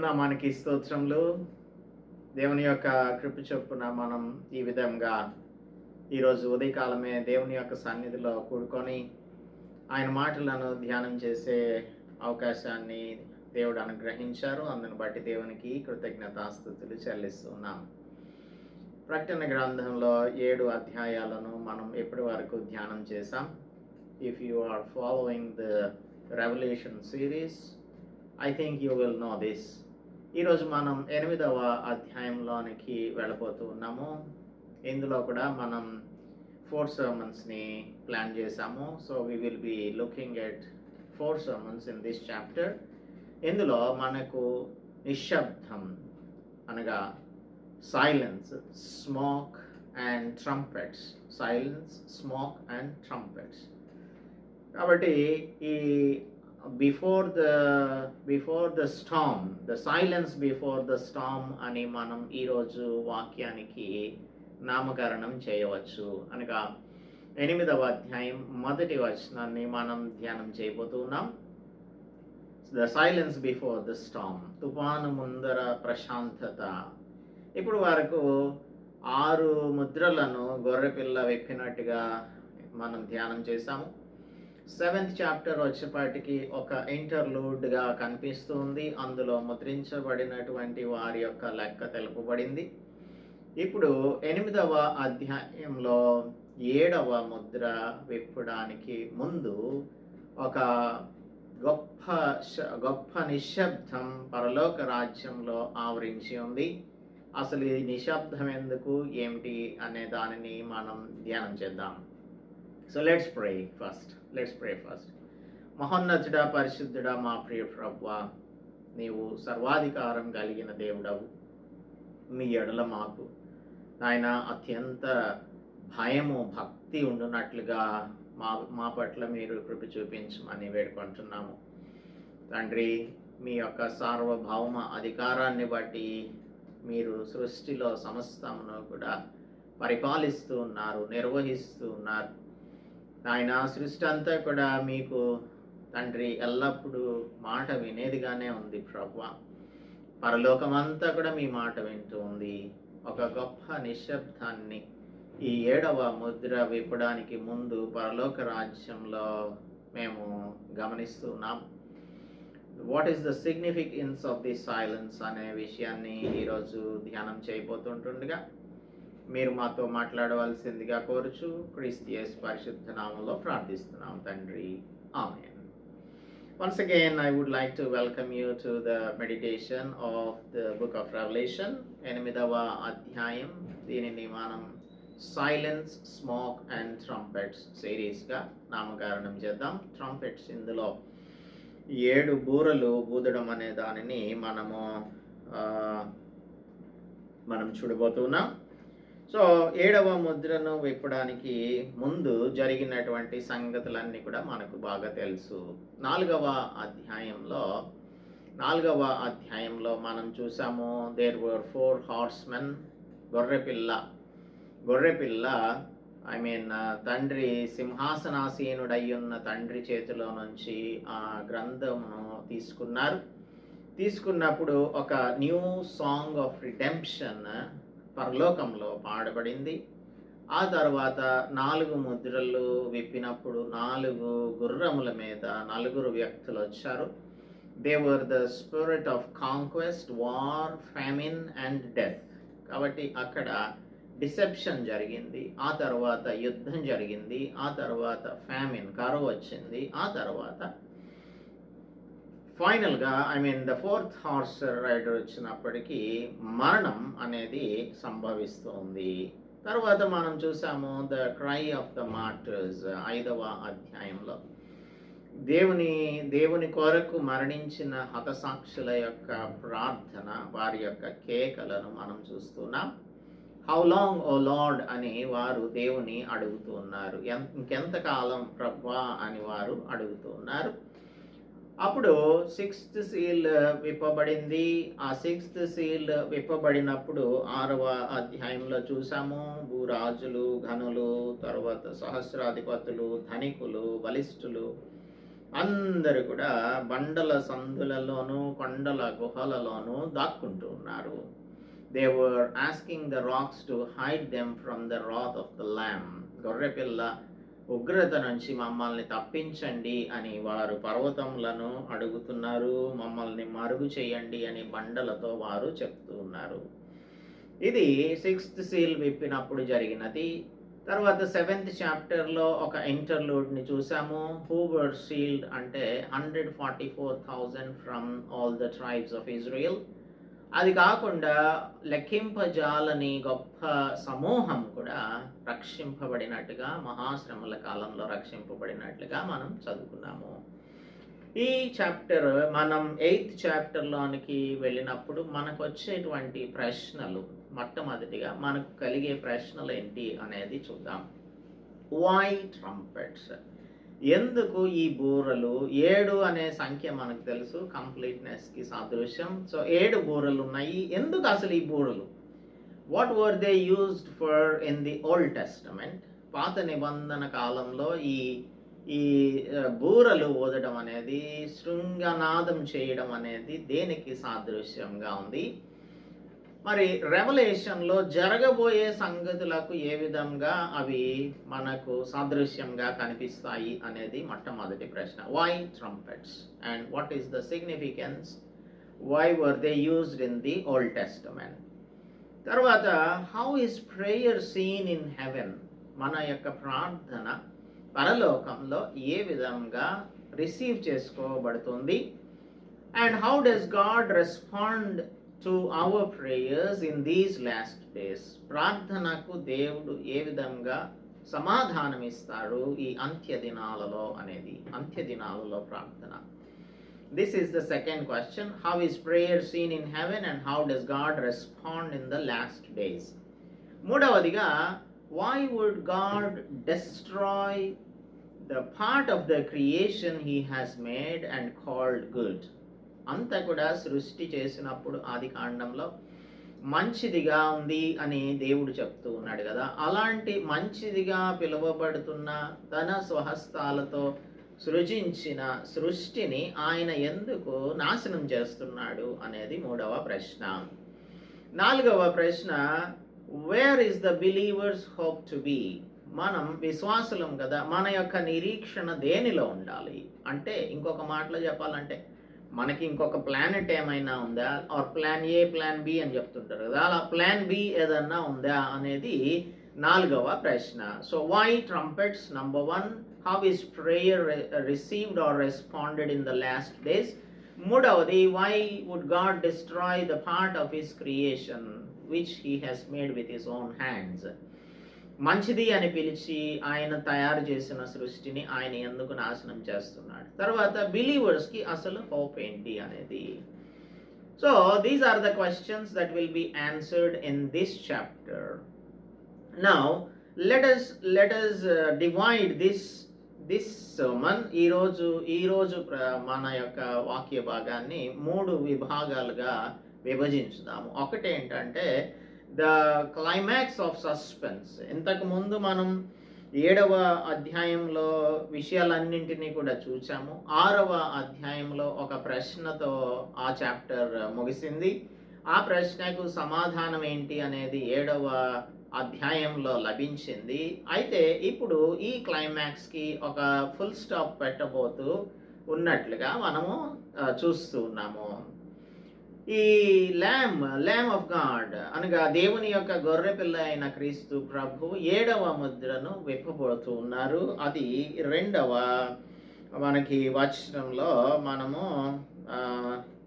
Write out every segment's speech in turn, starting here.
నామానికి స్తోత్రములు. దేవుని యొక్క కృప చొప్పున మనం ఈ విధంగా ఈరోజు ఉదయకాలమే దేవుని యొక్క సన్నిధిలో కూడుకొని ఆయన మాటలను ధ్యానం చేసే అవకాశాన్ని దేవుడు అనుగ్రహించారు. అందును బట్టి దేవునికి కృతజ్ఞతాస్తుతులు చెల్లిస్తున్నాం. ప్రకటన గ్రంథంలో 7 అధ్యాయాలను మనం ఇప్పటి వరకు ధ్యానం చేశాం. If you are following the Revelation series, I think you will know this. ఈరోజు మనం 8వ అధ్యాయంలోనికి వెళ్ళబోతూ ఉన్నాము. ఇందులో కూడా మనం 4 sermonsని ప్లాన్ చేశాము. So we will be looking at 4 sermons in this chapter. ఇందులో మనకు నిశ్శబ్దం అనగా silence, smoke and trumpets, silence, smoke and trumpets. కాబట్టి ఈ before the Storm, the silence before the Storm అని మనం ఈరోజు వాక్యానికి నామకరణం చేయవచ్చు. అనగా 8వ అధ్యాయం 1వ వచనాన్ని మనం ధ్యానం చేయబోతున్నాం. The silence before the Storm, తుఫాను ముందర ప్రశాంతత. ఇప్పుడు వరకు 6 ముద్రలను గొర్రెపిల్ల విప్పినట్టుగా మనం ధ్యానం చేశాము. 7th చాప్టర్ వచ్చేపాటికి ఒక ఇంటర్లూడ్గా కనిపిస్తుంది. అందులో ముద్రించబడినటువంటి వారి యొక్క లెక్క తెలుపబడింది. ఇప్పుడు 8వ అధ్యాయంలో 7వ ముద్ర విప్పడానికి ముందు ఒక గొప్ప నిశ్శబ్దం పరలోక రాజ్యంలో ఆవరించి ఉంది. అసలు ఈ నిశ్శబ్దం ఎందుకు, ఏమిటి అనే దానిని మనం ధ్యానం చేద్దాం. So let's pray first. మహోన్నతుడా, పరిశుద్ధుడా, మా ప్రియ ప్రభువా, నీవు సర్వాధికారం కలిగిన దేవుడవు. మీ ఎడల మాకు నాయన అత్యంత భయము, భక్తి ఉండునట్లుగా మా పట్ల మీరు కృప చూపించమని వేడుకుంటున్నాము. తండ్రి, మీ యొక్క సార్వభౌమ అధికారాన్ని బట్టి మీరు సృష్టిలో సమస్తమును కూడా పరిపాలిస్తూ ఉన్నారు, నిర్వహిస్తూ ఉన్నారు. ఆయన సృష్టి అంతా కూడా మీకు తండ్రి ఎల్లప్పుడూ మాట వినేదిగానే ఉంది ప్రభువా. పరలోకమంతా కూడా మీ మాట వింటూ ఉంది. ఒక గొప్ప నిశ్శబ్దాన్ని ఈ 7వ ముద్ర విప్పడానికి ముందు పరలోక రాజ్యంలో మేము గమనిస్తున్నాం. What is the significance of the silence అనే విషయాన్ని ఈరోజు ధ్యానం చేయబోతుంటుండగా మీరు మాతో మాట్లాడవలసిందిగా కోరుచు క్రీస్తు యేసు పరిశుద్ధ నామములో ప్రార్థిస్తున్నాం తండ్రి. ఆమేన్. Once again, I would like to welcome you to the meditation of the book of Revelation. 8వ అధ్యాయం, దీనిని మనం సైలెన్స్, స్మోక్ అండ్ ట్రంపెట్స్ సిరీస్గా నామకరణం చేద్దాం. ట్రంపెట్స్, ఇందులో 7 బూరలు ఊదడం అనే దానిని మనం చూడబోతున్నాం. సో 7వ ముద్రను విప్పడానికి ముందు జరిగినటువంటి సంగతులన్నీ కూడా మనకు బాగా తెలుసు. 4వ అధ్యాయంలో మనం చూసాము, దేర్ వర్ 4 horsemen. గొర్రెపిల్ల తండ్రి సింహాసనాసీనుడయ్యున్న తండ్రి చేతిలో నుంచి ఆ గ్రంథమును తీసుకున్నప్పుడు ఒక న్యూ సాంగ్ ఆఫ్ రిడెంప్షన్ పరలోకంలో పాడబడింది. ఆ తర్వాత 4 ముద్రలు విప్పినప్పుడు 4 గుర్రముల మీద 4 వ్యక్తులు వచ్చారు. They were the spirit of conquest, war, famine and death. కాబట్టి అక్కడ డిసెప్షన్ జరిగింది, ఆ తర్వాత యుద్ధం జరిగింది, ఆ తర్వాత ఫ్యామిన్, కరువు వచ్చింది, ఆ తర్వాత ఫైనల్గా ద 4th హార్స్ రైడర్ వచ్చినప్పటికీ మరణం అనేది సంభవిస్తుంది. తర్వాత మనం చూసాము the cry of the martyrs 5వ అధ్యాయంలో దేవుని కొరకు మరణించిన హతసాక్షుల యొక్క ప్రార్థన, వారి యొక్క కేకలను మనం చూస్తున్నాం. హౌ లాంగ్ ఓ లార్డ్ అని వారు దేవుని అడుగుతూ ఉన్నారు. ఇంకెంతకాలం ప్రభువా అని వారు అడుగుతూ ఉన్నారు. అప్పుడు 6th సీల్ విప్పబడింది. ఆ 6th సీల్ విప్పబడినప్పుడు 6వ అధ్యాయంలో చూసాము, భూరాజులు, ఘనులు, తర్వాత సహస్రాధిపతులు, ధనికులు, బలిష్ఠులు అందరూ కూడా బండల సందులలోనూ కొండల గుహలలోనూ దాక్కుంటూ ఉన్నారు. They were asking the rocks to hide them from the Rath of the ల్యామ్. గొర్రెపిల్ల ఉగ్రత నుంచి మమ్మల్ని తప్పించండి అని వారు పర్వతములను అడుగుతున్నారు. మమ్మల్ని మరుగు చేయండి అని బండలతో వారు చెప్తూ ఉన్నారు. ఇది 6th సీల్ విప్పినప్పుడు జరిగినది. తర్వాత 7th చాప్టర్లో ఒక ఇంటర్లూడ్ని చూసాము. హూ వర్ సీల్డ్ అంటే 144,000 from all the tribes of Israel. అది కాకుండా లెక్కింపజాలని గొప్ప సమూహం కూడా రక్షింపబడినట్టుగా, మహాశ్రమల కాలంలో రక్షింపబడినట్లుగా మనం చదువుకున్నాము. ఈ చాప్టర్ మనం 8th చాప్టర్లోనికి వెళ్ళినప్పుడు మనకు వచ్చేటువంటి ప్రశ్నలు, మొట్టమొదటిగా మనకు కలిగే ప్రశ్నలు ఏంటి అనేది చూద్దాం. Why trumpets? ఎందుకు ఈ బూరలు? 7 అనే సంఖ్య మనకు తెలుసు, కంప్లీట్నెస్కి సాదృశ్యం. సో 7 బూరలు ఉన్నాయి. ఎందుకు అసలు ఈ బూరలు? What were they used for in the Old testament? పాత నిబంధన కాలంలో ఈ బూరలు ఊదడం అనేది, శృంగనాదం చేయడం అనేది దేనికి సాదృశ్యంగా ఉంది? మరి రెవల్యూషన్లో జరగబోయే సంగతులకు ఏ విధంగా అవి మనకు సాదృశ్యంగా కనిపిస్తాయి అనేది మొట్టమొదటి ప్రశ్న. Why trumpets and what is the significance? Why were they used in the Old Testament? తర్వాత how is prayer seen in heaven? మన యొక్క ప్రార్థన పరలోకంలో ఏ విధంగా రిసీవ్ చేసుకోబడుతుంది? And how does God respond to our prayers in these last days? ప్రార్థనకు దేవుడు ఏ విధంగా సమాధానం ఇస్తారు ఈ అంత్య దినాలలో అనేది, అంత్య దినాలలో ప్రార్థన. This is the second question. How is prayer seen in heaven and how does God respond in the last days? మూడవదిగా, why would God destroy the part of the creation he has made and called good? అంతా కూడా సృష్టి చేసినప్పుడు ఆది కాండంలో మంచిదిగా ఉంది అని దేవుడు చెప్తూ ఉన్నాడు కదా. అలాంటి మంచిదిగా పిలువబడుతున్న తన స్వహస్తాలతో సృజించిన సృష్టిని ఆయన ఎందుకు నాశనం చేస్తున్నాడు అనేది మూడవ ప్రశ్న. నాలుగవ ప్రశ్న, where is the believer's hope to be? మనం విశ్వాసులం కదా, మన యొక్క నిరీక్షణ దేనిలో ఉండాలి? అంటే ఇంకొక మాటలో చెప్పాలంటే మనకి ఇంకొక ప్లానెట్ ఏమైనా ఉందా? Or plan A, plan B అని చెప్తుంటారు కదా, అలా ప్లాన్ బి ఏదన్నా ఉందా అనేది నాలుగవ ప్రశ్న. So why trumpets? Number 1, how is prayer received or responded in the last days? మూడవది, why would God destroy the part of his creation which he has made with his own hands? మంచిది అని పిలిచి ఆయన తయారు చేసిన సృష్టిని ఆయన ఎందుకు నాశనం చేస్తున్నాడు? తర్వాత బిలీవర్స్కి అసలు హోప్ ఏంటి అనేది. So these are the questions that will be answered in this chapter. Now let us divide this sermon. ఈరోజు మన యొక్క వాక్య భాగాన్ని 3 విభాగాలుగా విభజించుదాము. ఒకటి ఏంటంటే ద క్లైమాక్స్ ఆఫ్ సస్పెన్స్. ఇంతకు ముందు మనం 7వ అధ్యాయంలో విషయాలన్నింటినీ కూడా చూసాము. 6వ అధ్యాయంలో ఒక ప్రశ్నతో ఆ చాప్టర్ ముగిసింది. ఆ ప్రశ్నకు సమాధానం ఏంటి అనేది 7వ అధ్యాయంలో లభించింది. అయితే ఇప్పుడు ఈ క్లైమాక్స్కి ఒక ఫుల్ స్టాప్ పెట్టబోతూ ఉన్నట్లుగా మనము చూస్తూ ఉన్నాము. ఈ ల్యామ్ ఆఫ్ గాడ్ అనగా దేవుని యొక్క గొర్రెపిల్ల అయిన క్రీస్తు ప్రభు 7వ ముద్రను విప్పబోతూ ఉన్నారు. అది 2వ మనకి వచనంలో మనము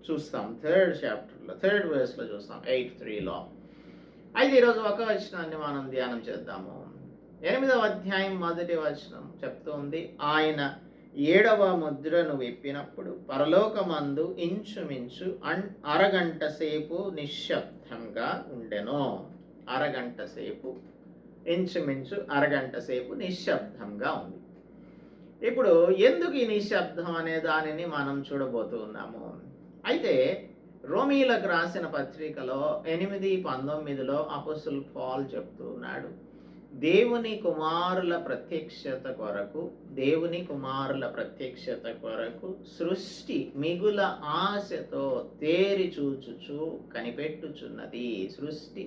చూస్తాం. 3rd చాప్టర్లో 3rd verseలో చూస్తాం, 8:3లో. అయితే ఈరోజు ఒక వచనాన్ని మనం ధ్యానం చేద్దాము. 8వ అధ్యాయం 1వ వచనం చెప్తోంది, ఆయన 7వ ముద్రను విప్పినప్పుడు పరలోకమందు ఇంచుమించు అరగంట సేపు నిశ్శబ్దంగా ఉండెను. ఇంచుమించు అరగంట సేపు నిశ్శబ్దంగా ఉంది. ఇప్పుడు ఎందుకు ఈ నిశ్శబ్దం అనే దానిని మనం చూడబోతున్నాము. అయితే రోమీలకు రాసిన పత్రికలో 8:19లో అపోస్తలుడు పౌలు చెప్తూ ఉన్నాడు, దేవుని కుమారుల ప్రత్యక్షత కొరకు సృష్టి మిగుల ఆశతో తేరి చూచుచు కనిపెట్టుచున్నది. సృష్టి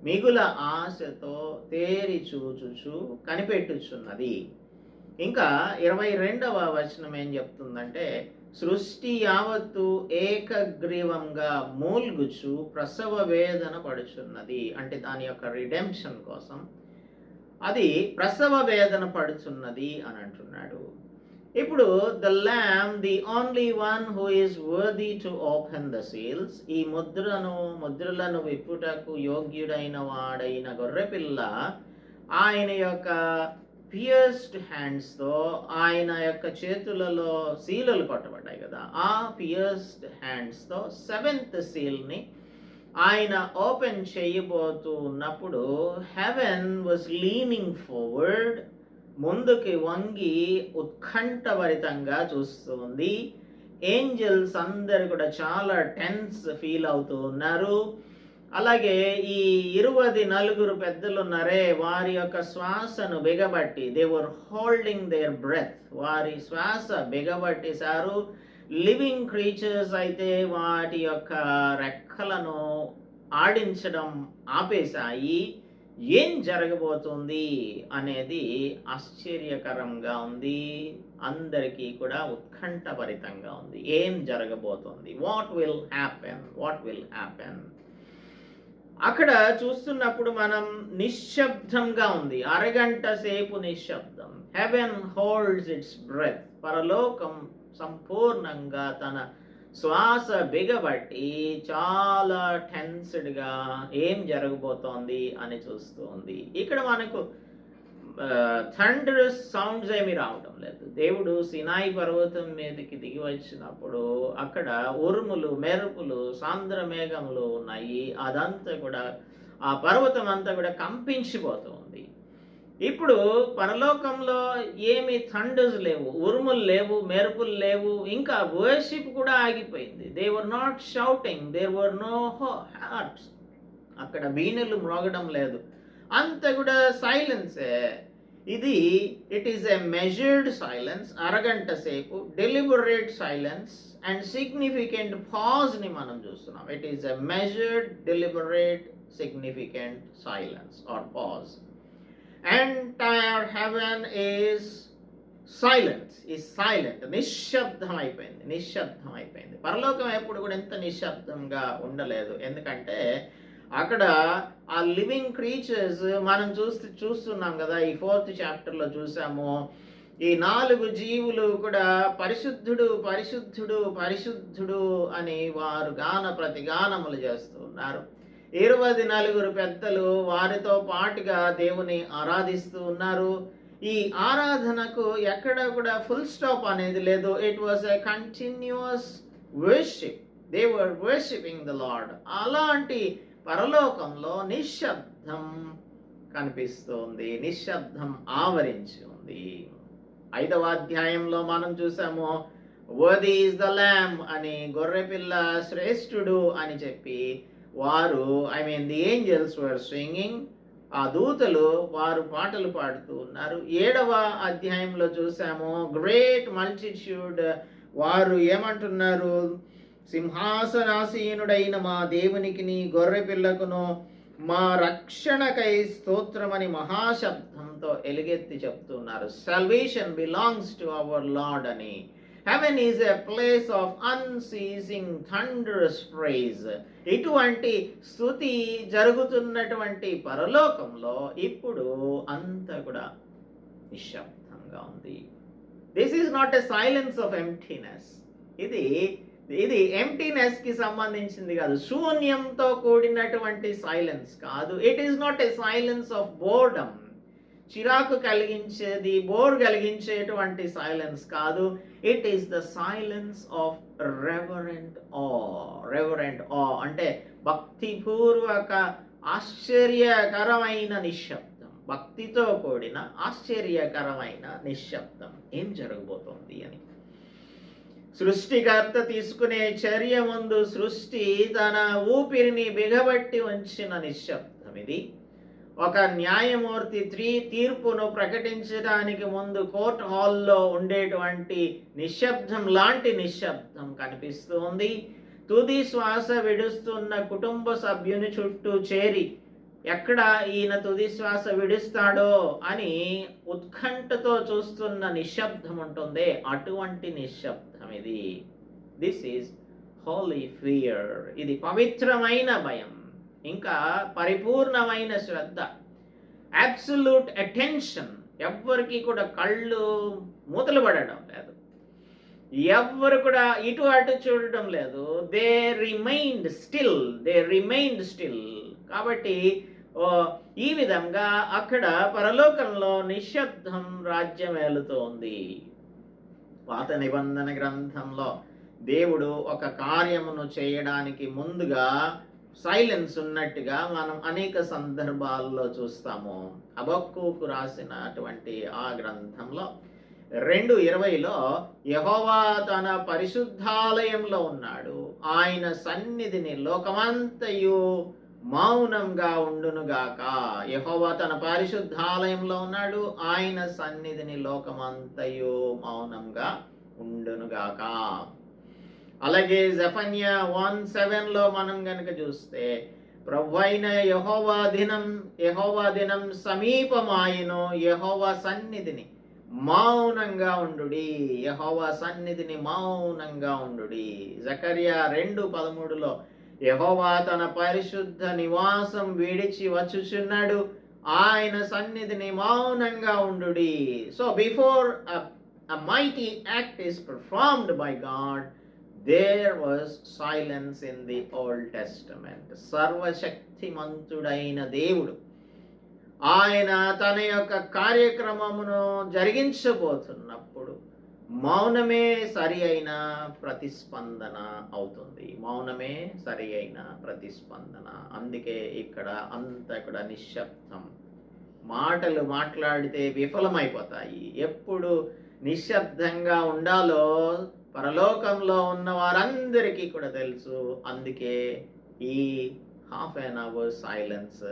మిగుల ఆశతో తేరి చూచుచు కనిపెట్టుచున్నది. ఇంకా 22వ వచనం ఏం చెప్తుందంటే, సృష్టి యావత్తు ఏకగ్రీవంగా మూల్గుచు ప్రసవ వేదన పడుచున్నది. అంటే దాని యొక్క రిడెంప్షన్ కోసం అది ప్రసవ వేదన పడుచున్నది అని అంటున్నాడు. ఇప్పుడు the lamb, the only one who is worthy to open the seals, ఈ ముద్రలను విప్పుటకు యోగ్యుడైన వాడైన గొర్రెపిల్ల ఆయన యొక్క పియర్స్డ్ హ్యాండ్స్తో, ఆయన యొక్క చేతులలో సీలులు కొట్టబడ్డాయి కదా, ఆ పియర్స్డ్ హ్యాండ్స్తో 7th సీల్ని ఆయన ఓపెన్ చేయబోతూ ఉన్నప్పుడు హెవెన్ వాజ్ లీనింగ్ ఫార్వర్డ్, ముందుకి వంగి ఉత్కంఠభరితంగా చూస్తుంది. ఏంజల్స్ అందరు కూడా చాలా టెన్స్ ఫీల్ అవుతూ ఉన్నారు. అలాగే ఈ 24 పెద్దలు ఉన్నారే, వారి యొక్క శ్వాసను బిగబట్టి, they were holding their breath, వారి శ్వాస బిగబట్టేశారు. లివింగ్ క్రీచర్స్ అయితే వాటి యొక్క రెక్కలను ఆడించడం ఆపేశాయి. ఏం జరగబోతుంది అనేది ఆశ్చర్యకరంగా ఉంది. అందరికీ కూడా ఉత్కంఠభరితంగా ఉంది. ఏం జరగబోతుంది? What will happen? అక్కడ చూస్తున్నప్పుడు మనం నిశ్శబ్దంగా ఉంది. అరగంట సేపు నిశ్శబ్దం. Heaven holds its breath. పరలోకం సంపూర్ణంగా తన శ్వాస బిగబట్టి చాలా టెన్స్డ్గా ఏం జరగబోతోంది అని చూస్తూ ఉంది. ఇక్కడ మనకు థండరస్ సౌండ్స్ ఏమి రావటం లేదు. దేవుడు సినాయి పర్వతం మీదకి దిగి వచ్చినప్పుడు అక్కడ ఉరుములు, మెరుపులు, సాంద్ర మేఘములు ఉన్నాయి. అదంతా కూడా, ఆ పర్వతం అంతా కూడా కంపించిపోతూ ఉంది. ఇప్పుడు పరలోకంలో ఏమి థండర్స్ లేవు, ఉరుములు లేవు, మెరుపులు లేవు, ఇంకా వర్షిప్ కూడా ఆగిపోయింది. They were not shouting, there were no harps. అక్కడ వీణులు మ్రోగడం లేదు, అంత కూడా సైలెన్సే. It is a measured silence. అరగంట సేపు డెలిబరేట్ సైలెన్స్ అండ్ సిగ్నిఫికెంట్ పాజ్ని మనం చూస్తున్నాం. It is a measured, deliberate, significant silence or pause. Entire heaven is silent. నిశ్శబ్దం అయిపోయింది. పరలోకం ఎప్పుడు కూడా ఎంత నిశ్శబ్దంగా ఉండలేదు. ఎందుకంటే అక్కడ ఆ లివింగ్ క్రీచర్స్ మనం చూస్తున్నాం కదా, ఈ 4th చాప్టర్లో చూసాము. ఈ 4 జీవులు కూడా పరిశుద్ధుడు అని వారు ప్రతిగానములు చేస్తూ ఉన్నారు. 24 పెద్దలు వారితో పాటుగా దేవుని ఆరాధిస్తూ ఉన్నారు. ఈ ఆరాధనకు ఎక్కడ కూడా ఫుల్ స్టాప్ అనేది లేదు. It was a continuous worship. They were worshipping the lord. అలాంటి పరలోకంలో నిశ్శబ్దం కనిపిస్తోంది, నిశ్శబ్దం ఆవరించి ఉంది. 5వ అధ్యాయంలో మనం చూసాము, వర్ది ఈజ్ ద ల్యాంబ్ అని, గొర్రెపిల్ల శ్రేష్ఠుడు అని చెప్పి ది ఏంజల్స్ వర్ సింగింగ్. ఆ దూతలు వారు పాటలు పాడుతూ ఉన్నారు. 7వ అధ్యాయంలో చూసాము, గ్రేట్ మల్టిట్యూడ్ వారు ఏమంటున్నారు, సింహాసనాసీనుడైన మా దేవునికిని గొర్రెపిల్లకును మా రక్షణకై స్తోత్రమని మహాశబ్దంతో ఎలుగెత్తి చెప్తున్నారు. Salvation belongs to our Lord అని. Heaven is a place of unceasing thunderous praise. ఇటువంటి స్తుతి జరుగుతున్నటువంటి పరలోకంలో ఇప్పుడు అంతా కూడా నిశ్శబ్దంగా ఉంది. This is not a silence of emptiness. ఇది ఎంప్టీనెస్ కి సంబంధించింది కాదు, శూన్యంతో కూడినటువంటి సైలెన్స్ కాదు. It is not a silence of boredom, చిరాకు కలిగించేది, బోర్ కలిగించేటువంటి సైలెన్స్ కాదు. It is the silence of reverent ఆ అంటే భక్తిపూర్వక ఆశ్చర్యకరమైన నిశ్శబ్దం, భక్తితో కూడిన ఆశ్చర్యకరమైన నిశ్శబ్దం. ఏం జరగబోతోంది అని. సృష్టికర్త తీసుకునే చర్య ముందు సృష్టి తన ఊపిరిని బిగబట్టి ఉంచిన నిశ్శబ్దం ఇది. ఒక న్యాయమూర్తి తీర్పును ప్రకటించడానికి ముందు కోర్ట్ హాల్లో ఉండేటువంటి నిశ్శబ్దం లాంటి నిశ్శబ్దం కనిపిస్తూ ఉంది. తుది శ్వాస విడుస్తున్న కుటుంబ సభ్యుని చుట్టూ చేరి ఎక్కడ ఈయన తుది శ్వాస విడుస్తాడో అని ఉత్కంఠతో చూస్తున్న నిశ్శబ్దం ఉంటుంది. అటువంటి నిశ్శబ్దం ఇది. This is Holi fear. ఇది పవిత్రమైన భయం, ఇంకా పరిపూర్ణమైన శ్రద్ధ, అబ్సల్యూట్ అటెన్షన్. ఎవ్వరికి కూడా కళ్ళు మూతలు పడడం లేదు, ఎవ్వరు కూడా ఇటు అటు చూడడం లేదు. They remained still. కాబట్టి ఈ విధంగా అక్కడ పరలోకంలో నిశ్శబ్దం రాజ్యం ఏలుతోంది. పాత నిబంధన గ్రంథంలో దేవుడు ఒక కార్యమును చేయడానికి ముందుగా సైలెన్స్ ఉన్నట్టుగా మనం అనేక సందర్భాల్లో చూస్తాము. హబక్కూకు రాసినటువంటి ఆ గ్రంథంలో 2:20లో యెహోవా తన పరిశుద్ధాలయంలో ఉన్నాడు, ఆయన సన్నిధిని లోకమంతయు మౌనంగా ఉండునుగాక. యెహోవా తన పరిశుద్ధాలయంలో ఉన్నాడు, ఆయన సన్నిధిని లోకమంతయు మౌనంగా ఉండునుగాక. అలాగే జెఫన్యా 1:7లో మనం గనుక చూస్తే ప్రభువైన యెహోవా దినం సమీపమాయెను, యెహోవా సన్నిధిని మౌనంగా ఉండుడి, యెహోవా సన్నిధిని మౌనంగా ఉండుడి. జకర్యా 2:13లో యెహోవా తన పరిశుద్ధ నివాసం విడిచి వచ్చుచున్నాడు, ఆయన సన్నిధిని మౌనంగా ఉండుడి. So before a mighty act is performed by God, there was silence in the Old Testament. సర్వశక్తిమంతుడైన దేవుడు ఆయన తన యొక్క కార్యక్రమమును జరిగించబోతున్నప్పుడు మౌనమే సరి అయిన ప్రతిస్పందన అవుతుంది. మౌనమే సరి అయిన ప్రతిస్పందన. అందుకే ఇక్కడ అంతా కూడా నిశ్శబ్దం. మాటలు మాట్లాడితే విఫలమైపోతాయి. ఎప్పుడు నిశ్శబ్దంగా ఉండాలో పరలోకంలో ఉన్న వారందరికీ కూడా తెలుసు. అందుకే ఈ హాఫ్ అన్ అవర్ సైలెన్స్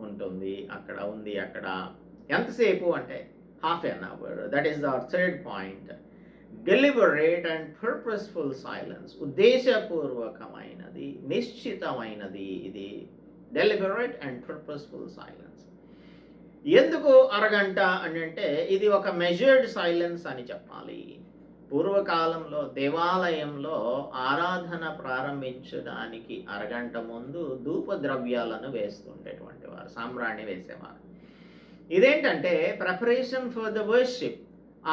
ఉంటుంది. అక్కడ ఎంతసేపు అంటే half an hour. That is our third point. Deliberate and purposeful silence. ఉద్దేశపూర్వకమైనది, నిశ్చితమైనది. ఇది డెలిబరేట్ అండ్ పర్పస్ఫుల్ సైలెన్స్. ఎందుకు అరగంట అని అంటే ఇది ఒక మెజర్డ్ సైలెన్స్ అని చెప్పాలి. పూర్వకాలంలో దేవాలయంలో ఆరాధన ప్రారంభించడానికి అరగంట ముందు ధూప ద్రవ్యాలను వేస్తుండేటువంటి వారు, సాంబ్రాణి వేసేవారు. ఇదేంటంటే ప్రిపరేషన్ ఫర్ ద వర్షిప్.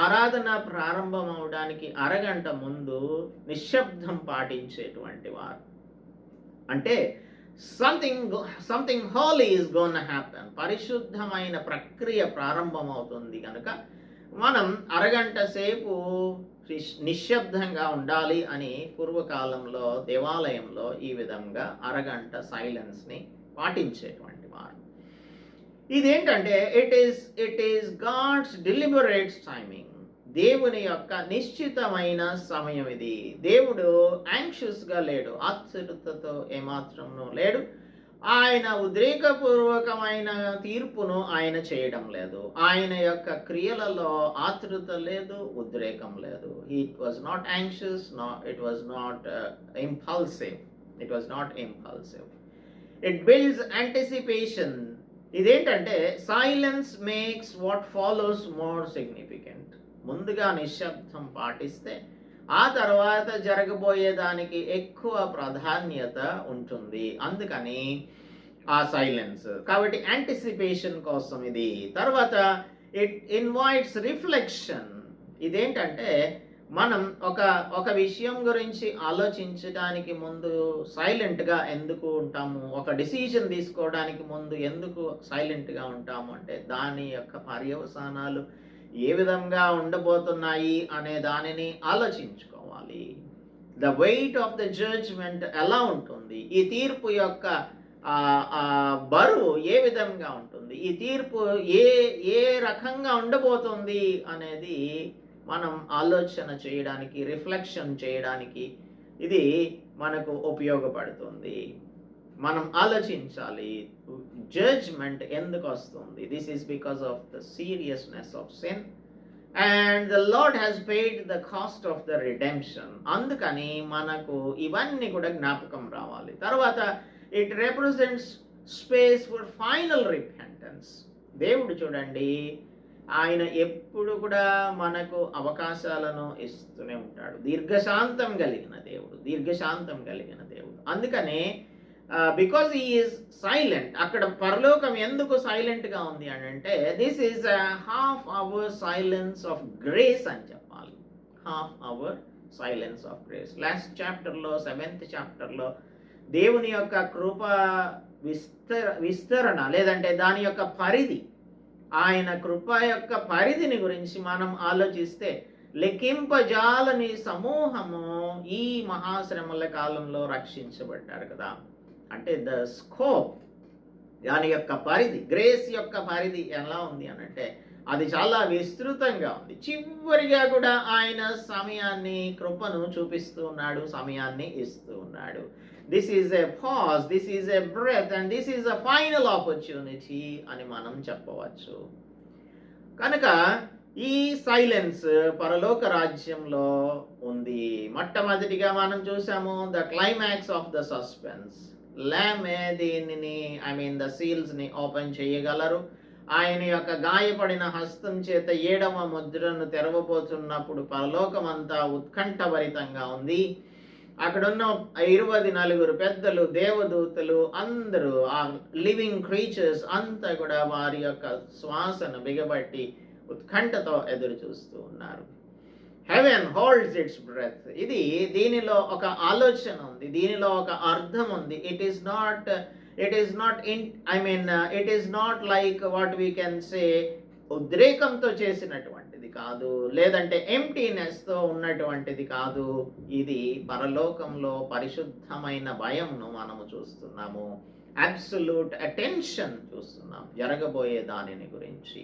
ఆరాధన ప్రారంభం అవడానికి అరగంట ముందు నిశ్శబ్దం పాటించేటువంటి వారు. అంటే something holy is gonna happen. పరిశుద్ధమైన ప్రక్రియ ప్రారంభం అవుతుంది కనుక మనం అరగంట సేపు నిశ్శబ్దంగా ఉండాలి అని పూర్వకాలంలో దేవాలయంలో ఈ విధంగా అరగంట సైలెన్స్ని పాటించేటువంటి వారు. ఇదేంటంటే it is God's deliberate timing. దేవుని యొక్క నిశ్చితమైన సమయం ఇది. దేవుడు యాంగ్షియస్గా లేడు, ఆతురతతో ఏమాత్రము లేడు. ఆయన ఉద్రేకపూర్వకమైన తీర్పును ఆయన చేయడం లేదు. ఆయన యొక్క క్రియలలో ఆతృత లేదు, ఉద్రేకం లేదు. It was not anxious, it was not impulsive. It builds anticipation. ఇదేంటంటే silence makes what follows more significant. ముందుగా నిశ్శబ్దం పాటిస్తే ఆ తర్వాత జరగబోయేదానికి ఎక్కువ ప్రాధాన్యత ఉంటుంది. అందుకని ఆ సైలెన్స్. కాబట్టి యాంటిసిపేషన్ కోసం ఇది. తర్వాత ఇట్ ఇన్వైట్స్ రిఫ్లెక్షన్. ఇదేంటంటే మనం ఒక విషయం గురించి ఆలోచించడానికి ముందు సైలెంట్గా ఎందుకు ఉంటాము, ఒక డిసిజన్ తీసుకోవడానికి ముందు ఎందుకు సైలెంట్గా ఉంటాము అంటే దాని యొక్క పర్యవసానాలు ఏ విధంగా ఉండబోతున్నాయి అనే దానిని ఆలోచించుకోవాలి. The weight of the judgement ఎలా ఉంటుంది, ఈ తీర్పు యొక్క బరువు ఏ విధంగా ఉంటుంది, ఈ తీర్పు ఏ రకంగా ఉండబోతుంది అనేది మనం ఆలోచన చేయడానికి, రిఫ్లెక్షన్ చేయడానికి ఇది మనకు ఉపయోగపడుతుంది. మనం ఆలోచించాలి, జడ్జ్మెంట్ ఎందుకు వస్తుంది. This is because of the seriousness of sin and the lord has paid the cost of the redemption. అందుకని మనకు ఇవన్నీ కూడా జ్ఞాపకం రావాలి. తర్వాత it represents space for final repentance. దేవుడు చూడండి, ఆయన ఎప్పుడు కూడా మనకు అవకాశాలను ఇస్తూనే ఉంటాడు. దీర్ఘశాంతం కలిగిన దేవుడు. అందుకనే బికాజ్ హీ ఈజ్ సైలెంట్. అక్కడ పరలోకం ఎందుకు సైలెంట్గా ఉంది అని అంటే this is half hour silence of grace అని చెప్పాలి. Half hour silence of grace. Last చాప్టర్లో 7th చాప్టర్లో దేవుని యొక్క కృప విస్తరణ లేదంటే దాని యొక్క పరిధి, ఆయన కృప యొక్క పరిధిని గురించి మనం ఆలోచిస్తే లెక్కింపజాలని సమూహము ఈ మహాశ్రమల కాలంలో రక్షించబడ్డారు కదా. అంటే ద స్కోప్, దాని యొక్క పరిధి, గ్రేస్ యొక్క పరిధి ఎలా ఉంది అని అంటే అది చాలా విస్తృతంగా ఉంది. చివరిగా కూడా ఆయన సమయాన్ని, కృపను చూపిస్తూ ఉన్నాడు, సమయాన్ని ఇస్తూ ఉన్నాడు. This is a pause, this is a breath and this is a final opportunity అని మనం చెప్పవచ్చు. కనుక ఈ సైలెన్స్ పరలోక రాజ్యంలో ఉంది. మొట్టమొదటిగా మనం చూసాము the climax of the suspense. లామే దీనిని ద సీల్స్ని ఓపెన్ చేయగలరు. ఆయన యొక్క గాయపడిన హస్తం చేత 7వ ముద్రను తెరవబోతున్నప్పుడు పరలోకమంతా ఉత్కంఠభరితంగా ఉంది. అక్కడున్న 24 పెద్దలు, దేవదూతలు అందరూ, ఆ లివింగ్ క్రీచర్స్ అంతా కూడా వారి యొక్క శ్వాసను బిగబట్టి ఉత్కంఠతో ఎదురు చూస్తూ ఉన్నారు. Heaven holds its breath. దీనిలో ఒక ఆలోచన ఉంది, దీనిలో ఒక అర్థం ఉంది. It is not like what we can say ఉద్రేకంతో చేసినటువంటిది కాదు, లేదంటే ఎంప్టీనెస్తో ఉన్నటువంటిది కాదు. ఇది పరలోకంలో పరిశుద్ధమైన భయంను మనము చూస్తున్నాము. అబ్సల్యూట్ అటెన్షన్ చూస్తున్నాం జరగబోయే దానిని గురించి.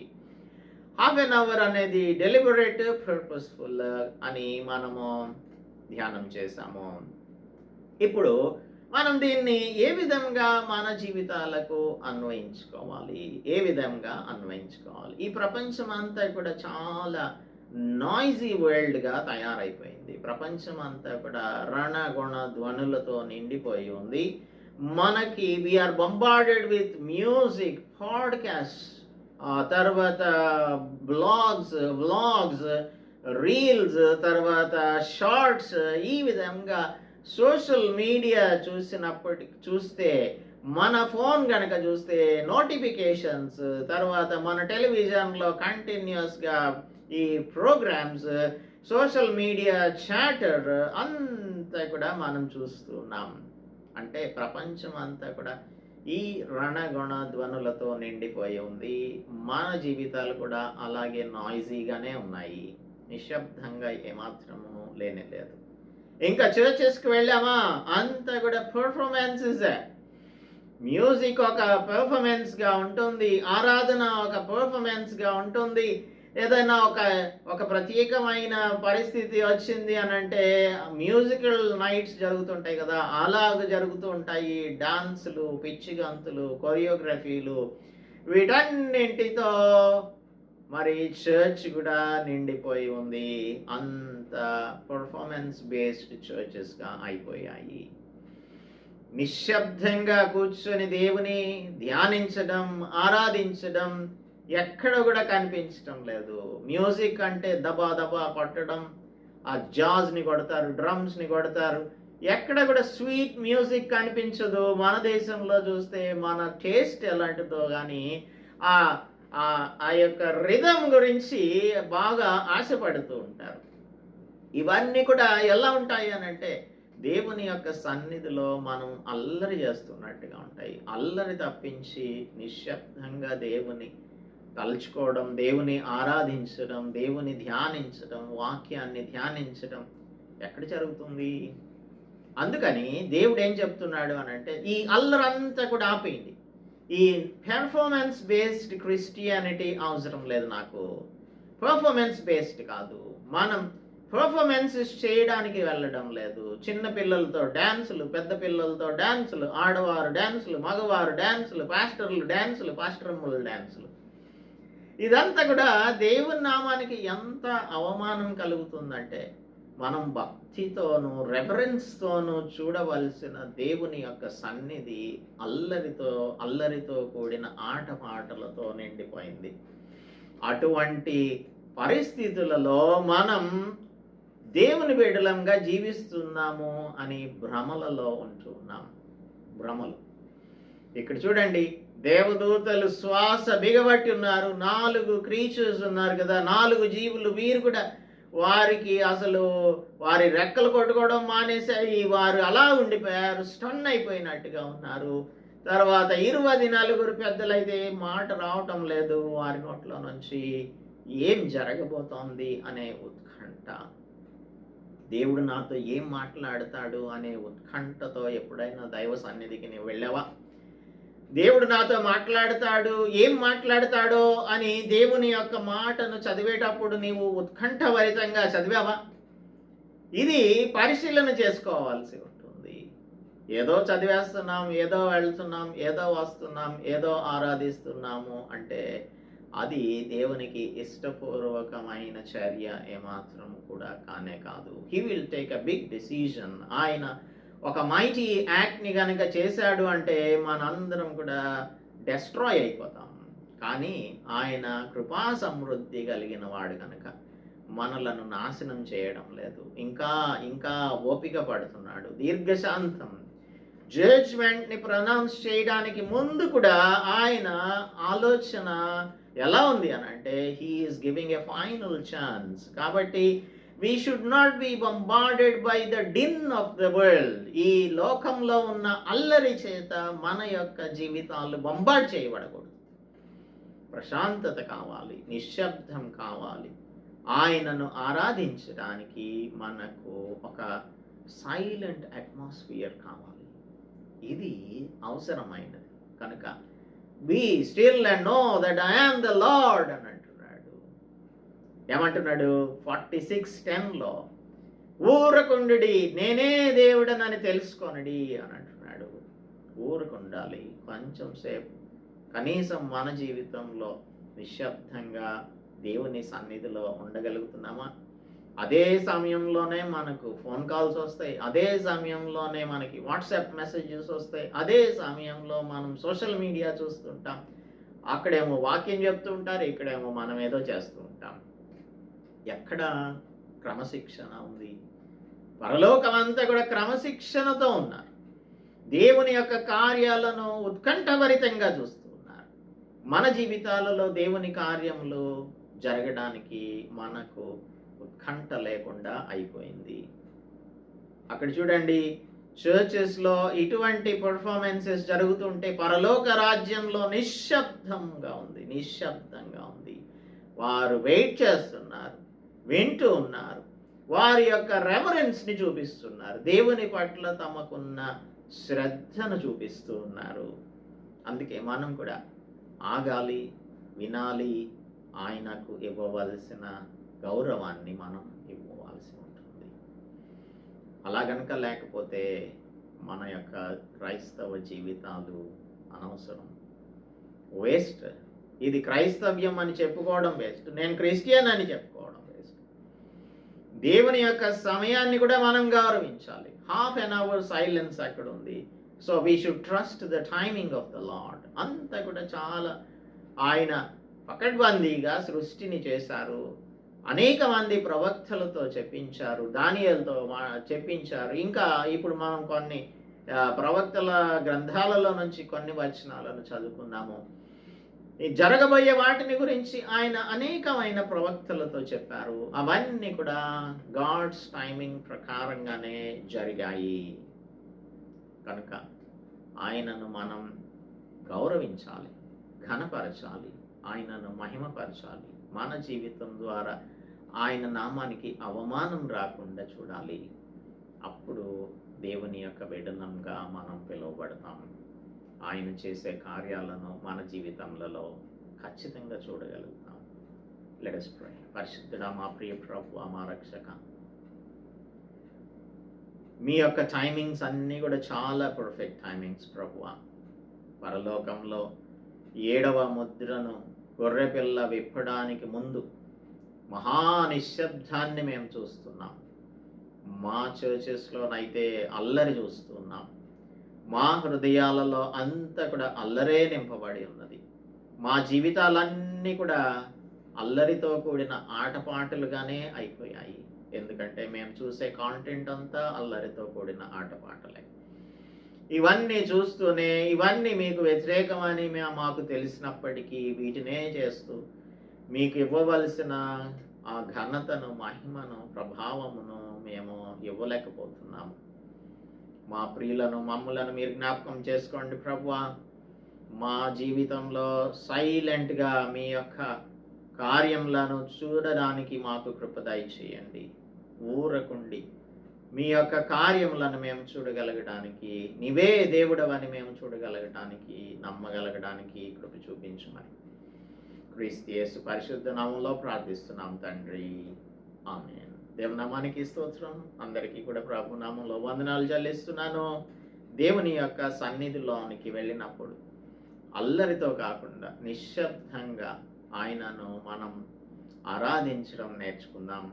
హాఫ్ ఎన్ అవర్ అనేది డెలిబరేట్, పర్పస్ఫుల్ అని మనము ధ్యానం చేశాము. ఇప్పుడు మనం దీన్ని ఏ విధంగా మన జీవితాలకు అన్వయించుకోవాలి, ఈ ప్రపంచం అంతా కూడా చాలా నాయిజీ వరల్డ్గా తయారైపోయింది. ప్రపంచం అంతా కూడా రణగుణ ధ్వనులతో నిండిపోయి ఉంది. మనకి we're bombarded with music, podcast, తర్వాత బ్లాగ్స్, వ్లాగ్స్, రీల్స్, తర్వాత షార్ట్స్. ఈ విధంగా సోషల్ మీడియా చూస్తే, మన ఫోన్ కనుక చూస్తే నోటిఫికేషన్స్, తర్వాత మన టెలివిజన్లో కంటిన్యూస్గా ఈ ప్రోగ్రామ్స్, సోషల్ మీడియా చాటర్ అంతా కూడా మనం చూస్తున్నాం. అంటే ప్రపంచం అంతా కూడా ఈ రణగుణ ధ్వనులతో నిండిపోయి ఉంది. మన జీవితాలు కూడా అలాగే నాయిజీగానే ఉన్నాయి, నిశ్శబ్దంగా ఏమాత్రము లేనేలేదు. ఇంకా చర్చెస్కి వెళ్ళామా, అంతా కూడా పర్ఫార్మెన్సెస్. మ్యూజిక్ ఒక పర్ఫార్మెన్స్గా ఉంటుంది, ఆరాధన ఒక పర్ఫార్మెన్స్గా ఉంటుంది. ఏదైనా ఒక ప్రత్యేకమైన పరిస్థితి వచ్చింది అని అంటే మ్యూజికల్ నైట్స్ జరుగుతుంటాయి కదా, అలాగ జరుగుతూ ఉంటాయి. డాన్సులు, పిచ్చి గంతులు, కొరియోగ్రఫీలు, వీటన్నింటితో మరి చర్చ్ కూడా నిండిపోయి ఉంది. అంత పర్ఫార్మెన్స్ బేస్డ్ చర్చెస్గా అయిపోయాయి. నిశ్శబ్దంగా కూర్చొని దేవుని ధ్యానించడం, ఆరాధించడం ఎక్కడ కూడా కనిపించడం లేదు. మ్యూజిక్ అంటే దబా దబా కొట్టడం, ఆ జాజ్ని కొడతారు, డ్రమ్స్ని కొడతారు. ఎక్కడ కూడా స్వీట్ మ్యూజిక్ కనిపించదు. మన దేశంలో చూస్తే మన టేస్ట్ ఎలాంటిదో కానీ ఆ యొక్క రిథం గురించి బాగా ఆశపడుతూ ఉంటారు. ఇవన్నీ కూడా ఎలా ఉంటాయి అని అంటే దేవుని యొక్క సన్నిధిలో మనం అల్లరి చేస్తున్నట్టుగా ఉంటాయి. అల్లరి తప్పించి నిశ్శబ్దంగా దేవుని తలుచుకోవడం, దేవుని ఆరాధించడం, దేవుని ధ్యానించడం, వాక్యాన్ని ధ్యానించడం ఎక్కడ జరుగుతుంది? అందుకని దేవుడు ఏం చెప్తున్నాడు అని అంటే ఈ అల్లరంతా కూడా ఆపేయండి. ఈ పెర్ఫార్మెన్స్ బేస్డ్ క్రిస్టియానిటీ అవసరం లేదు నాకు. పర్ఫార్మెన్స్ బేస్డ్ కాదు, మనం పర్ఫార్మెన్సెస్ చేయడానికి వెళ్ళడం లేదు. చిన్న పిల్లలతో డ్యాన్సులు, పెద్ద పిల్లలతో డ్యాన్సులు, ఆడవారు డ్యాన్సులు, మగవారు డ్యాన్సులు, పాస్టర్లు డ్యాన్సులు, పాస్టరమ్మలు డ్యాన్సులు. ఇదంతా కూడా దేవుని నామానికి ఎంత అవమానం కలుగుతుందంటే, మనం భక్తితోనూ రెఫరెన్స్తోనూ చూడవలసిన దేవుని యొక్క సన్నిధి అల్లరితో కూడిన ఆటపాటలతో నిండిపోయింది. అటువంటి పరిస్థితులలో మనం దేవుని బిడ్డలంగా జీవిస్తున్నాము అని భ్రమలలో ఉంటున్నాం. భ్రమలు. ఇక్కడ చూడండి, దేవదూతలు శ్వాస బిగబట్టి ఉన్నారు. 4 క్రీచర్స్ ఉన్నారు కదా, 4 జీవులు. వీరు కూడా వారికి అసలు వారి రెక్కలు కొట్టుకోవడం మానేశాయి. వారు అలా ఉండిపోయారు, స్టన్ అయిపోయినట్టుగా ఉన్నారు. తర్వాత 24 పెద్దలైతే మాట రావటం లేదు వారి నోట్లో నుంచి. ఏం జరగబోతోంది అనే ఉత్కంఠ, దేవుడు నాతో ఏం మాట్లాడతాడు అనే ఉత్కంఠతో ఎప్పుడైనా దైవ సన్నిధికి నీవు వెళ్ళావా? దేవుడు నాతో మాట్లాడతాడు, ఏం మాట్లాడతాడో అని దేవుని యొక్క మాటను చదివేటప్పుడు నీవు ఉత్కంఠభరితంగా చదివావా? ఇది పరిశీలన చేసుకోవాల్సి ఉంటుంది. ఏదో చదివేస్తున్నాం, ఏదో వెళ్తున్నాం, ఏదో వస్తున్నాం, ఏదో ఆరాధిస్తున్నాము అంటే అది దేవునికి ఇష్టపూర్వకమైన చర్య ఏమాత్రం కూడా కానే కాదు. He will take a big decision. ఆయన ఒక మైటీ యాక్ట్ని కనుక చేశాడు అంటే మనందరం కూడా డెస్ట్రాయ్ అయిపోతాం. కానీ ఆయన కృపా సమృద్ధి కలిగిన వాడు కనుక మనలను నాశనం చేయడం లేదు. ఇంకా ఓపిక పడుతున్నాడు. దీర్ఘశాంతం. జడ్జ్మెంట్ని ప్రొనౌన్స్ చేయడానికి ముందు కూడా ఆయన ఆలోచన ఎలా ఉంది అని అంటే, he is giving a final chance. కాబట్టి we should not be bombarded by the din of the world. ఈ లోకంలో ఉన్న అల్లరి చేత మన యొక్క జీవితాలు బొంబార్డ్ చేయబడకూడదు. ప్రశాంతత కావాలి, నిశ్శబ్దం కావాలి. ఆయనను ఆరాధించడానికి మనకు ఒక సైలెంట్ అట్మాస్ఫియర్ కావాలి. ఇది అవసరమైనది కనుక be still and know that I am the Lord అని అంటున్నాడు. ఏమంటున్నాడు 46:10లో? ఊరకుండుడి, నేనే దేవుడనని తెలుసుకొనుడి అని అంటున్నాడు. ఊరుకుండాలి కొంచెం సేపు. కనీసం మన జీవితంలో నిశ్శబ్దంగా దేవుని సన్నిధిలో ఉండగలుగుతున్నామా? అదే సమయంలోనే మనకు ఫోన్ కాల్స్ వస్తాయి, అదే సమయంలోనే మనకి వాట్సాప్ మెసేజెస్ వస్తాయి, అదే సమయంలో మనం సోషల్ మీడియా చూస్తుంటాం. అక్కడేమో వాక్యం చెప్తూ ఉంటారు, ఇక్కడేమో మనం ఏదో చేస్తూ ఉంటాం. ఎక్కడ క్రమశిక్షణ ఉంది? పరలోకమంతా కూడా క్రమశిక్షణతో ఉన్నారు. దేవుని యొక్క కార్యాలను ఉత్కంఠభరితంగా చూస్తూ ఉన్నారు. మన జీవితాలలో దేవుని కార్యములు జరగడానికి మనకు ఉత్కంఠ లేకుండా అయిపోయింది. అక్కడ చూడండి, చర్చెస్లో ఇటువంటి పర్ఫార్మెన్సెస్ జరుగుతుంటే పరలోక రాజ్యంలో నిశ్శబ్దంగా ఉంది. వారు వెయిట్ చేస్తున్నారు, వింటూ ఉన్నారు, వారి యొక్క రెఫరెన్స్ని చూపిస్తున్నారు, దేవుని పట్ల తమకున్న శ్రద్ధను చూపిస్తూ ఉన్నారు. అందుకే మనం కూడా ఆగాలి, వినాలి, ఆయనకు ఇవ్వవలసిన గౌరవాన్ని మనం ఇవ్వవలసి ఉంటుంది. అలా గనక లేకపోతే మన యొక్క క్రైస్తవ జీవితాలు అనవసరం, వేస్ట్. ఇది క్రైస్తవ్యం అని చెప్పుకోవడం వేస్ట్, నేను క్రిస్టియన్ అని చెప్పుకోవడం వేస్ట్. దేవుని యొక్క సమయాన్ని కూడా మనం గౌరవించాలి. 1/2 hour సైలెన్స్ అక్కడ ఉంది. So we should trust the timing of the lord. అంతా కూడా చాలా ఆయన పకడ్బందీగా సృష్టిని చేశారు. అనేక మంది ప్రవక్తలతో చెప్పించారు, దానియేలుతో చెప్పించారు. ఇంకా ఇప్పుడు మనం కొన్ని ప్రవక్తల గ్రంథాలలో నుంచి కొన్ని వచనాలను చదువుకున్నాము. ఈ జరగబోయే వాటిని గురించి ఆయన అనేకమైన ప్రవక్తలతో చెప్పారు. అవన్నీ కూడా గాడ్స్ టైమింగ్ ప్రకారంగానే జరిగాయి. కనుక ఆయనను మనం గౌరవించాలి, ఘనపరచాలి, ఆయనను మహిమపరచాలి. మన జీవితం ద్వారా ఆయన నామానికి అవమానం రాకుండా చూడాలి. అప్పుడు దేవుని యొక్క బిడ్డలంగా మనం పిలువబడతాం. ఆయన చేసే కార్యాలను మన జీవితంలో ఖచ్చితంగా చూడగలుగుతాం. Let us pray. పరిశుద్ధుడా, మా ప్రియ ప్రభువా, మా రక్షక, మీ యొక్క టైమింగ్స్ అన్నీ కూడా చాలా పర్ఫెక్ట్ టైమింగ్స్ ప్రభువా. పరలోకంలో 7వ ముద్రను గొర్రెపిల్ల విప్పడానికి ముందు మహా నిశ్శబ్దాన్ని మేము చూస్తున్నాం. మా చర్చెస్లోనైతే అల్లరి చూస్తున్నాం. మా హృదయాలలో అంతా కూడా అల్లరే నింపబడి ఉన్నది. మా జీవితాలన్నీ కూడా అల్లరితో కూడిన ఆటపాటలుగానే అయిపోయాయి. ఎందుకంటే మేము చూసే కాంటెంట్ అంతా అల్లరితో కూడిన ఆటపాటలే. ఇవన్నీ చూస్తూనే ఇవన్నీ మీకు వ్యతిరేకమని మాకు తెలిసినప్పటికీ వీటినే చేస్తూ మీకు ఇవ్వవలసిన ఆ ఘనతను, మహిమను, ప్రభావమును మేము ఇవ్వలేకపోతున్నాము. మా ప్రియులను, మమ్ములను మీరు జ్ఞాపకం చేసుకోండి ప్రభువా. మా జీవితంలో సైలెంట్గా మీ యొక్క కార్యములను చూడడానికి మాకు కృప దయచేయండి. ఊరకుండి మీ యొక్క కార్యములను మేము చూడగలగడానికి, నీవే దేవుడవని మేము చూడగలగడానికి, నమ్మగలగడానికి కృప చూపించమని క్రీస్తు యేసు పరిశుద్ధ నామములో ప్రార్థిస్తున్నాం తండ్రి. ఆమేన్. దేవుని నామానికి స్తోత్రం. అందరికీ కూడా ప్రభు నామములో వందనాలు చెల్లిస్తున్నాను. దేవుని యొక్క సన్నిధిలోనికి వెళ్ళినప్పుడు అల్లరితో కాకుండా నిశ్శబ్దంగా ఆయనను మనం ఆరాధించడం నేర్చుకుందాం.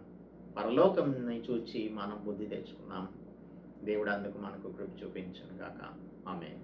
పరలోకంని చూచి మనం బుద్ధి తెచ్చుకుందాం. దేవుడు అందుకు మనకు కృప చూపించును గాక. ఆమేన్.